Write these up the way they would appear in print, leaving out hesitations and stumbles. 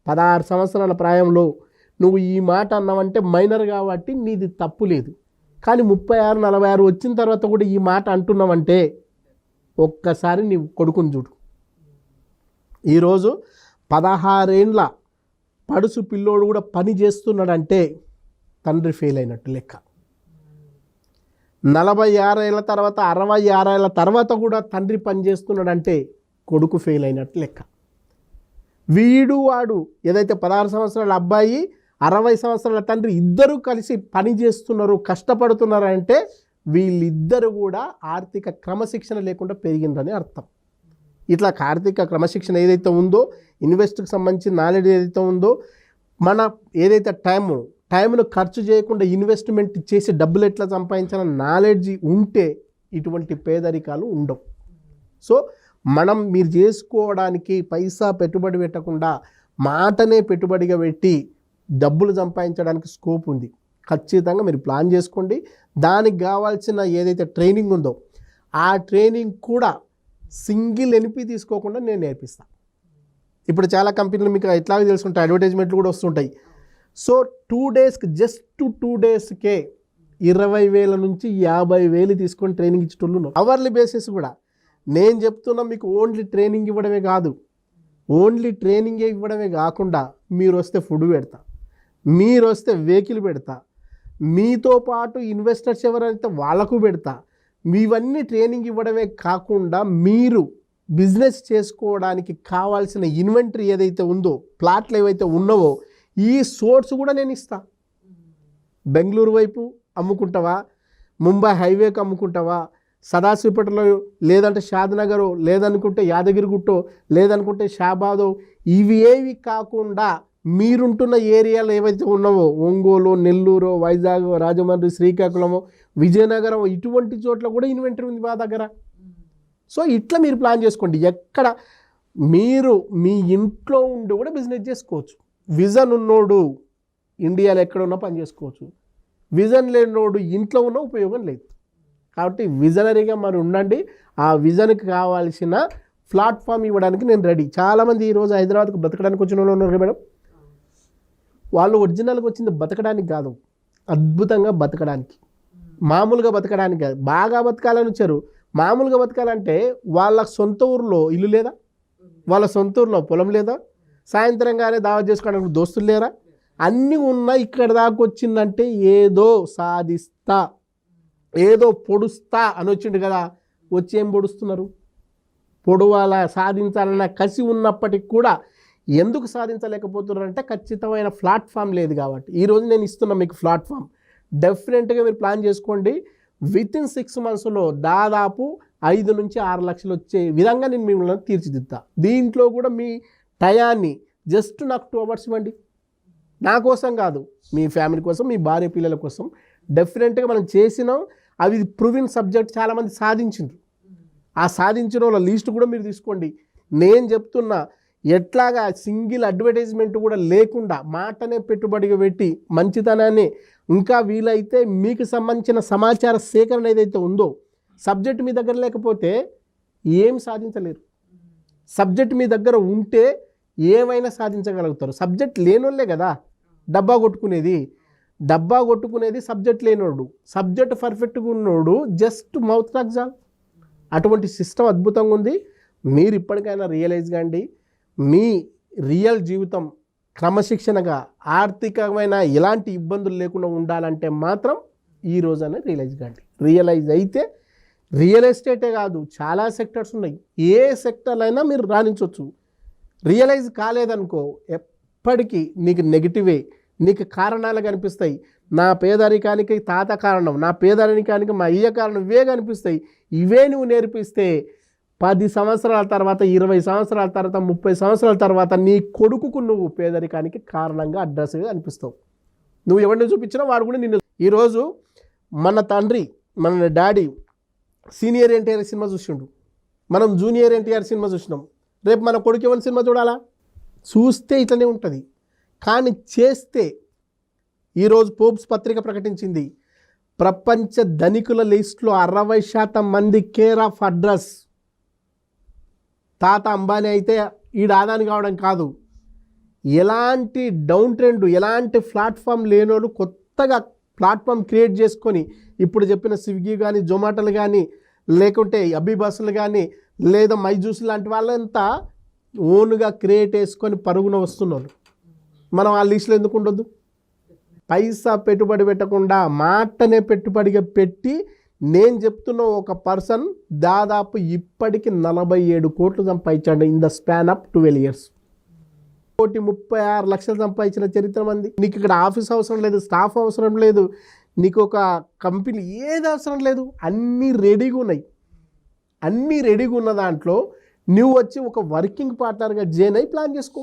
16 సంవత్సరాల ప్రాయంలో నువ్వు ఈ మాట అన్నావంటే మైనర్ కాబట్టి నీది తప్పు లేదు. కానీ 36, 46 వచ్చిన తర్వాత కూడా ఈ మాట అంటున్నావంటే ఒక్కసారి నీ కొడుకుని చూడు. ఈరోజు 16 ఏండ్ల పడుసు పిల్లోడు కూడా పని చేస్తున్నాడంటే తండ్రి ఫెయిల్ అయినట్టు లెక్క. 46 ఏళ్ళ తర్వాత 66 ఏళ్ళ తర్వాత కూడా తండ్రి పని చేస్తున్నాడంటే కొడుకు ఫెయిల్ అయినట్టు లెక్క. వీడు వాడు ఏదైతే 16 సంవత్సరాల అబ్బాయి 60 సంవత్సరాల తండ్రి ఇద్దరు కలిసి పని చేస్తున్నారు, కష్టపడుతున్నారు అంటే వీళ్ళిద్దరు కూడా ఆర్థిక క్రమశిక్షణ లేకుండా పెరిగిందని అర్థం. ఇట్లా ఆర్థిక క్రమశిక్షణ ఏదైతే ఉందో, ఇన్వెస్ట్కి సంబంధించిన నాలెడ్జ్ ఏదైతే ఉందో, మన ఏదైతే టైంను ఖర్చు చేయకుండా ఇన్వెస్ట్మెంట్ చేసి డబ్బులు ఎట్లా సంపాదించాలన్న నాలెడ్జ్ ఉంటే ఇటువంటి పేదరికాలు ఉండవు. సో మీరు చేసుకోవడానికి పైసా పెట్టుబడి పెట్టకుండా మాటనే పెట్టుబడిగా పెట్టి డబ్బులు సంపాదించడానికి స్కోప్ ఉంది. ఖచ్చితంగా మీరు ప్లాన్ చేసుకోండి. దానికి కావాల్సిన ఏదైతే ట్రైనింగ్ ఉందో ఆ ట్రైనింగ్ కూడా సింగిల్ ఎన్పి తీసుకోకుండా నేను నేర్పిస్తాను. ఇప్పుడు చాలా కంపెనీలు మీకు ఎట్లాగో తెలుసుకుంటాయి, అడ్వర్టైజ్మెంట్లు కూడా వస్తుంటాయి. సో 2 డేస్కి జస్ట్ 2 డేస్కే 20,000 నుంచి 50,000 తీసుకొని ట్రైనింగ్ ఇచ్చేటోళ్ళు అవర్లీ బేసిస్ కూడా. నేను చెప్తున్నా మీకు ఓన్లీ ట్రైనింగ్ ఇవ్వడమే కాదు, ఓన్లీ ట్రైనింగే ఇవ్వడమే కాకుండా మీరు వస్తే ఫుడ్ పెడతా, మీరు వస్తే వెహికల్ పెడతా, మీతో పాటు ఇన్వెస్టర్స్ ఎవరైతే వాళ్ళకు పెడతా. మీవన్నీ ట్రైనింగ్ ఇవ్వడమే కాకుండా మీరు బిజినెస్ చేసుకోవడానికి కావాల్సిన ఇన్వెంటరీ ఏదైతే ఉందో, ప్లాట్లు ఏవైతే ఉన్నావో ఈ సోర్స్ కూడా నేను ఇస్తా. బెంగళూరు వైపు అమ్ముకుంటావా, ముంబై హైవేకి అమ్ముకుంటావా, సదాశివపేటలో, లేదంటే షాద్నగర్, లేదనుకుంటే యాదగిరిగుట్టో, లేదనుకుంటే షాబాదో, ఇవి ఏవి కాకుండా మీరుంటున్న ఏరియాలో ఏవైతే ఉన్నావో ఒంగోలు, నెల్లూరు, వైజాగ్, రాజమండ్రి, శ్రీకాకుళము, విజయనగరం, ఇటువంటి చోట్ల కూడా ఇన్వెంటరీ ఉంది మా దగ్గర. సో ఇట్లా మీరు ప్లాన్ చేసుకోండి. ఎక్కడ మీరు మీ ఇంట్లో ఉండి కూడా బిజినెస్ చేసుకోవచ్చు. విజన్ ఉన్నోడు ఇండియాలో ఎక్కడ ఉన్నా పని చేసుకోవచ్చు, విజన్ లేనోడు ఇంట్లో ఉన్న ఉపయోగం లేదు. కాబట్టి విజనరీగా మరి ఉండండి. ఆ విజన్కి కావాల్సిన ప్లాట్ఫామ్ ఇవ్వడానికి నేను రెడీ. చాలామంది ఈరోజు హైదరాబాద్కు బతకడానికి వచ్చిన వాళ్ళు ఉన్నారు మేడం. వాళ్ళు ఒరిజినల్గా వచ్చింది బతకడానికి కాదు, అద్భుతంగా బతకడానికి, మామూలుగా బతకడానికి కాదు. బాగా బతకాలని వచ్చారు. మామూలుగా బతకాలంటే వాళ్ళ సొంత ఊరిలో ఇల్లు లేదా, వాళ్ళ సొంత ఊరిలో పొలం లేదా, సాయంత్రంగానే దావత్ చేసుకోవడానికి దోస్తులు లేరా, అన్నీ ఉన్నా ఇక్కడ దాకా వచ్చిందంటే ఏదో సాధిస్తా, ఏదో పొడుస్తా అని వచ్చిండు కదా. వచ్చి ఏం పొడుస్తున్నారు? పొడవాల సాధించాలన్న కసి ఉన్నప్పటికి కూడా ఎందుకు సాధించలేకపోతున్నారంటే ఖచ్చితమైన ప్లాట్ఫామ్ లేదు కాబట్టి. ఈరోజు నేను ఇస్తున్నా మీకు ప్లాట్ఫామ్. డెఫినెట్గా మీరు ప్లాన్ చేసుకోండి. వితిన్ 6 monthsలో దాదాపు 5 నుంచి 6 లక్షలు వచ్చే విధంగా నేను మిమ్మల్ని తీర్చిదిద్దా. దీంట్లో కూడా మీ టయాన్ని జస్ట్ నాకు 2 hours ఇవ్వండి. నా కోసం కాదు, మీ ఫ్యామిలీ కోసం, మీ భార్య పిల్లల కోసం. డెఫినెట్గా మనం చేసినాం. అవి ప్రూవిన్ సబ్జెక్ట్ చాలామంది సాధించిండ్రు. ఆ సాధించిన వాళ్ళ లిస్ట్ కూడా మీరు తీసుకోండి. నేను చెప్తున్నా ఎట్లాగా సింగిల్ అడ్వర్టైజ్మెంట్ కూడా లేకుండా మాటనే పెట్టుబడిగా పెట్టి మంచితనాన్ని, ఇంకా వీలైతే మీకు సంబంధించిన సమాచార సేకరణ ఏదైతే ఉందో, సబ్జెక్ట్ మీ దగ్గర లేకపోతే ఏం సాధించలేరు. సబ్జెక్ట్ మీ దగ్గర ఉంటే ఏమైనా సాధించగలుగుతారు. సబ్జెక్ట్ లేనోళ్ళే కదా డబ్బా కొట్టుకునేది సబ్జెక్ట్ లేనోడు. సబ్జెక్ట్ పర్ఫెక్ట్గా ఉన్నోడు జస్ట్ మౌత్ టాక్ చాలు. అటువంటి సిస్టమ్ అద్భుతంగా ఉంది. మీరు ఇప్పటికైనా రియలైజ్ కాండి. మీ రియల్ జీవితం క్రమశిక్షణగా, ఆర్థికమైన ఎలాంటి ఇబ్బందులు లేకుండా ఉండాలంటే మాత్రం ఈ రోజనే రియలైజ్ కాండి. రియలైజ్ అయితే రియల్ ఎస్టేటే కాదు, చాలా సెక్టర్స్ ఉన్నాయి. ఏ సెక్టర్ అయినా మీరు రాణించవచ్చు. రియలైజ్ కాలేదనుకో ఎప్పటికీ నీకు నెగిటివే, నీకు కారణాలు కనిపిస్తాయి. నా పేదరికానికి తాత కారణం, నా పేదరికానికి మా అయ్య కారణం, ఇవే కనిపిస్తాయి. ఇవే నువ్వు నేర్పిస్తే 10 సంవత్సరాల తర్వాత, 20 సంవత్సరాల తర్వాత, 30 సంవత్సరాల తర్వాత నీ కొడుకుకు నువ్వు పేదరికానికి కారణంగా అడ్రస్గా అనిపిస్తావు. నువ్వు ఎవరిని చూపించినా వాడు కూడా నిన్ను. ఈరోజు మన తండ్రి, మన డాడీ సీనియర్ ఎన్టీఆర్ సినిమా చూసిండు, మనం జూనియర్ ఎన్టీఆర్ సినిమా చూసినాం. రేపు మన కొడుకు ఎవరి సినిమా చూడాలా? చూస్తే ఇట్లనే ఉంటుంది. కానీ చేస్తే ఈరోజు ఫోర్బ్స్ పత్రిక ప్రకటించింది, ప్రపంచ ధనికుల లిస్టులో 60% మంది కేర్ ఆఫ్ అడ్రస్. తాత అంబానీ అయితే ఈడ ఆదాని కావడం కాదు, ఎలాంటి డౌన్ ట్రెండ్, ఎలాంటి ప్లాట్ఫామ్ లేనోళ్ళు కొత్తగా ప్లాట్ఫామ్ క్రియేట్ చేసుకొని ఇప్పుడు చెప్పిన స్విగ్గీ కానీ, జొమాటోలు కానీ, లేకుంటే అబ్బీ బస్సులు కానీ, లేదా మైజూస్ లాంటి వాళ్ళంతా ఓన్గా క్రియేట్ చేసుకొని పరుగున వస్తున్నారు. మనం ఆ లిస్టులో ఎందుకు ఉండొద్దు? పైసా పెట్టుబడి పెట్టకుండా మాటనే పెట్టుబడిగా పెట్టి నేను చెప్తున్న ఒక పర్సన్ దాదాపు ఇప్పటికి 47 కోట్లు సంపాదించాడు in the span of 12 years. 1,36,00,000 సంపాదించిన చరిత్ర మంది. నీకు ఇక్కడ ఆఫీస్ అవసరం లేదు, స్టాఫ్ అవసరం లేదు, నీకు ఒక కంపెనీ ఏది అవసరం లేదు, అన్నీ రెడీగా ఉన్నాయి. అన్నీ రెడీగా ఉన్న దాంట్లో నువ్వు వచ్చి ఒక వర్కింగ్ పార్ట్నర్గా జాయిన్ అయి ప్లాన్ చేసుకో.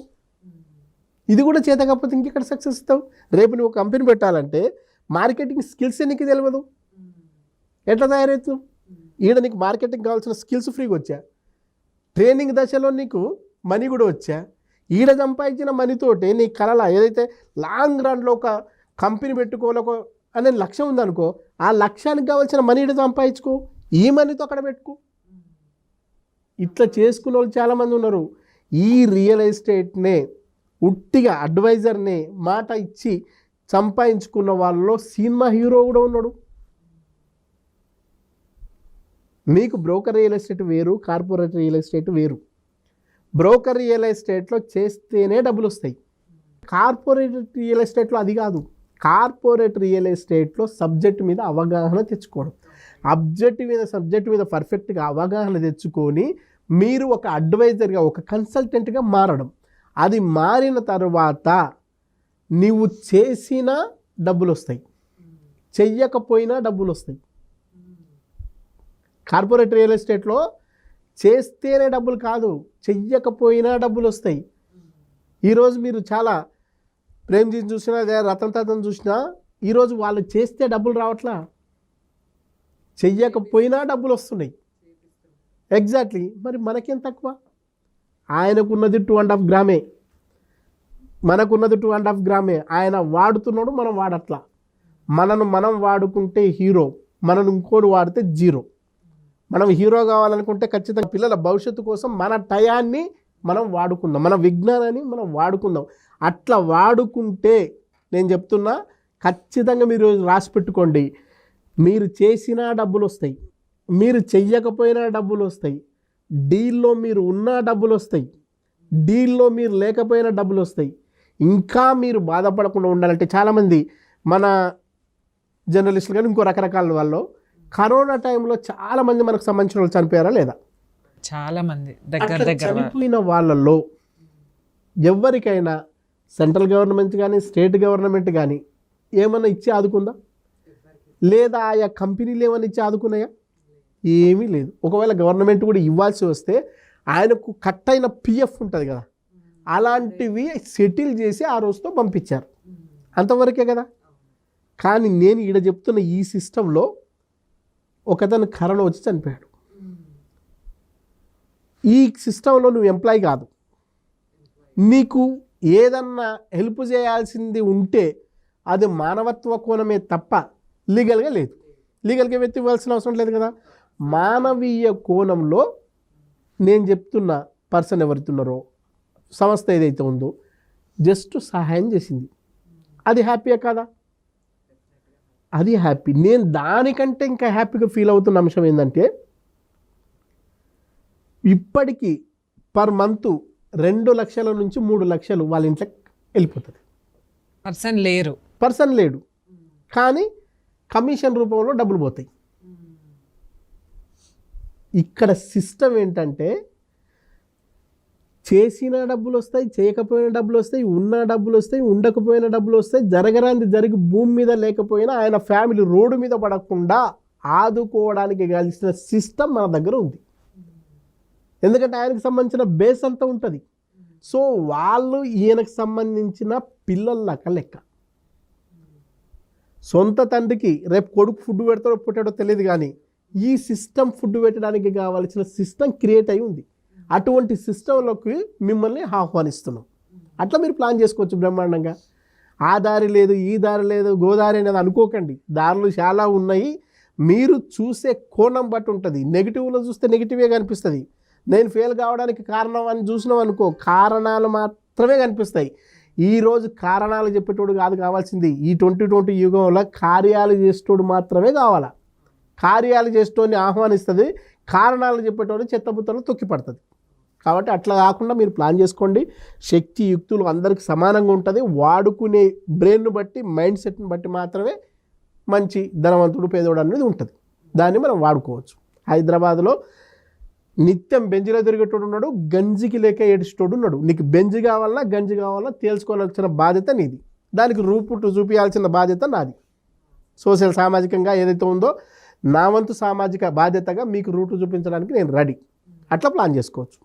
ఇది కూడా చేత కాకపోతే ఇంకెక్కడ సక్సెస్ ఇస్తావు? రేపు నువ్వు కంపెనీ పెట్టాలంటే మార్కెటింగ్ స్కిల్స్ నీకు తెలియదు, ఎట్లా తయారవుతావు? ఈడ నీకు మార్కెటింగ్ కావాల్సిన స్కిల్స్ ఫ్రీగా వచ్చా, ట్రైనింగ్ దశలో నీకు మనీ కూడా వచ్చా. ఈడ సంపాదించిన మనీతోటి నీ కళల ఏదైతే లాంగ్ రన్లో ఒక కంపెనీ పెట్టుకోవాలో అనే లక్ష్యం ఉందనుకో, ఆ లక్ష్యానికి కావాల్సిన మనీ ఈడ సంపాదించుకో, ఈ మనీతో అక్కడ పెట్టుకో. ఇట్లా చేసుకునే వాళ్ళు చాలామంది ఉన్నారు. ఈ రియల్ ఎస్టేట్నే ఉట్టిగా అడ్వైజర్ని మాట ఇచ్చి సంపాదించుకున్న వాళ్ళలో సినిమా హీరో కూడా ఉన్నాడు. మీకు బ్రోకర్ రియల్ ఎస్టేట్ వేరు, కార్పొరేట్ రియల్ ఎస్టేట్ వేరు. బ్రోకర్ రియల్ ఎస్టేట్లో చేస్తేనే డబ్బులు వస్తాయి. కార్పొరేట్ రియల్ ఎస్టేట్లో అది కాదు. కార్పొరేట్ రియల్ ఎస్టేట్లో సబ్జెక్ట్ మీద అవగాహన తెచ్చుకోవడం, సబ్జెక్ట్ మీద పర్ఫెక్ట్గా అవగాహన తెచ్చుకొని మీరు ఒక అడ్వైజర్గా, ఒక కన్సల్టెంట్గా మారడం. అది మారిన తర్వాత నీవు చేసిన డబ్బులు వస్తాయి, చెయ్యకపోయినా డబ్బులు వస్తాయి. కార్పొరేట్ రియల్ ఎస్టేట్లో చేస్తేనే డబ్బులు కాదు, చెయ్యకపోయినా డబ్బులు వస్తాయి. ఈరోజు మీరు చాలా ప్రేమ్జీని చూసినా, రతన్ తాతను చూసినా, ఈరోజు వాళ్ళు చేస్తే డబ్బులు రావట్లా, చెయ్యకపోయినా డబ్బులు వస్తున్నాయి. ఎగ్జాక్ట్లీ. మరి మనకేం తక్కువ? ఆయనకున్నది 2.5 గ్రామే, మనకున్నది 2.5 గ్రామే. ఆయన వాడుతున్నాడు, మనం వాడట్లా. మనం వాడుకుంటే హీరో, మనం ఇంకోటి వాడితే జీరో. మనం హీరో కావాలనుకుంటే ఖచ్చితంగా పిల్లల భవిష్యత్తు కోసం మన టయాన్ని మనం వాడుకుందాం, మన విజ్ఞానాన్ని మనం వాడుకుందాం. అట్లా వాడుకుంటే నేను చెప్తున్నా, ఖచ్చితంగా మీరు రాసి పెట్టుకోండి, మీరు చేసినా డబ్బులు వస్తాయి, మీరు చెయ్యకపోయినా డబ్బులు వస్తాయి, డీల్లో మీరు ఉన్నా డబ్బులు వస్తాయి, డీల్లో మీరు లేకపోయినా డబ్బులు వస్తాయి. ఇంకా మీరు బాధపడకుండా ఉండాలంటే చాలామంది మన జర్నలిస్టులు కానీ ఇంకో రకరకాల వాళ్ళు కరోనా టైంలో చాలామంది మనకు సంబంధించిన వాళ్ళు చనిపోయారా లేదా? చాలామంది దగ్గర చనిపోయిన వాళ్ళల్లో ఎవరికైనా సెంట్రల్ గవర్నమెంట్ కానీ, స్టేట్ గవర్నమెంట్ కానీ ఏమన్నా ఇచ్చి ఆదుకుందా? లేదా ఆయా కంపెనీలు ఏమైనా ఇచ్చి ఆదుకున్నాయా? ఏమీ లేదు. ఒకవేళ గవర్నమెంట్ కూడా ఇవ్వాల్సి వస్తే ఆయనకు కట్ అయిన పిఎఫ్ ఉంటుంది కదా, అలాంటివి సెటిల్ చేసి ఆ రోజుతో పంపించారు, అంతవరకే కదా. కానీ నేను ఈడ చెప్తున్న ఈ సిస్టంలో ఒకతను కరోనా వచ్చి చనిపోయాడు. ఈ సిస్టంలో నువ్వు ఎంప్లాయ్ కాదు, నీకు ఏదన్నా హెల్ప్ చేయాల్సింది ఉంటే అది మానవత్వ కోణమే తప్ప లీగల్గా లేదు. లీగల్గా వ్యక్తి ఇవ్వాల్సిన అవసరం లేదు కదా. మానవీయ కోణంలో నేను చెప్తున్న పర్సన్ ఎవరుతున్నారో, సంస్థ ఏదైతే ఉందో జస్ట్ సహాయం చేసింది, అది హ్యాపీయే కదా? అది హ్యాపీ. నేను దానికంటే ఇంకా హ్యాపీగా ఫీల్ అవుతున్న అంశం ఏంటంటే, ఇప్పటికీ పర్ మంత్ 2 లక్షల నుంచి 3 లక్షలు వాళ్ళ ఇంట్లోకి వెళ్ళిపోతుంది. పర్సన్ లేడు కానీ కమిషన్ రూపంలో డబ్బులు పోతాయి. ఇక్కడ సిస్టమ్ ఏంటంటే, చేసిన డబ్బులు వస్తాయి, చేయకపోయిన డబ్బులు వస్తాయి, ఉన్న డబ్బులు వస్తాయి, ఉండకపోయిన డబ్బులు వస్తాయి. జరగరాంది జరిగి భూమి మీద లేకపోయినా ఆయన ఫ్యామిలీ రోడ్డు మీద పడకుండా ఆదుకోవడానికి కలిసిన సిస్టమ్ మన దగ్గర ఉంది. ఎందుకంటే ఆయనకు సంబంధించిన బేస్ అంతా ఉంటుంది. సో వాళ్ళు ఈయనకు సంబంధించిన పిల్లల లెక్క. సొంత తండ్రికి రేపు కొడుకు ఫుడ్ పెడతాడో పుట్టాడో తెలియదు, కానీ ఈ సిస్టమ్ ఫుడ్ పెట్టడానికి కావాల్సిన సిస్టమ్ క్రియేట్ అయి ఉంది. అటువంటి సిస్టంలోకి మిమ్మల్ని ఆహ్వానిస్తున్నాం. అట్లా మీరు ప్లాన్ చేసుకోవచ్చు బ్రహ్మాండంగా. ఆ దారి లేదు, ఈ దారి లేదు, గోదారి అనేది అనుకోకండి. దారులు చాలా ఉన్నాయి. మీరు చూసే కోణం బట్టి ఉంటుంది. నెగిటివ్లో చూస్తే నెగిటివే కనిపిస్తుంది. నేను ఫెయిల్ కావడానికి కారణం అని చూసినాం అనుకో, కారణాలు మాత్రం మాత్రమే కనిపిస్తాయి. ఈరోజు కారణాలు చెప్పేటోడు కాదు కావాల్సింది. ఈ 2020 యుగంలో కార్యాలు చేసేటోడు మాత్రమే కావాలా. కార్యాలు చేసేటోడిని ఆహ్వానిస్తుంది, కారణాలు చెప్పేటోడు చెత్తబుత్తలు తొక్కిపడుతుంది. కాబట్టి అట్లా కాకుండా మీరు ప్లాన్ చేసుకోండి. శక్తి యుక్తులు అందరికి సమానంగా ఉంటుంది. వాడుకునే బ్రెయిన్ను బట్టి, మైండ్ సెట్ని బట్టి మాత్రమే మంచి ధనవంతుడు పేదోడు అనేది ఉంటుంది. దాన్ని మనం వాడుకోవచ్చు. హైదరాబాద్లో నిత్యం బెంజిలో తిరిగేటోడు ఉన్నాడు, గంజికి లేక ఏడిచేటోడు ఉన్నాడు. నీకు బెంజి కావాలన్నా గంజి కావాలన్నా తేల్చుకోవాల్సిన బాధ్యత నీది. దానికి రూపుట్టు చూపించాల్సిన బాధ్యత నాది. సోషల్ సామాజికంగా ఏదైతే ఉందో నా వంతు సామాజిక బాధ్యతగా మీకు రూటు చూపించడానికి నేను రెడీ. అట్లా ప్లాన్ చేసుకోవచ్చు.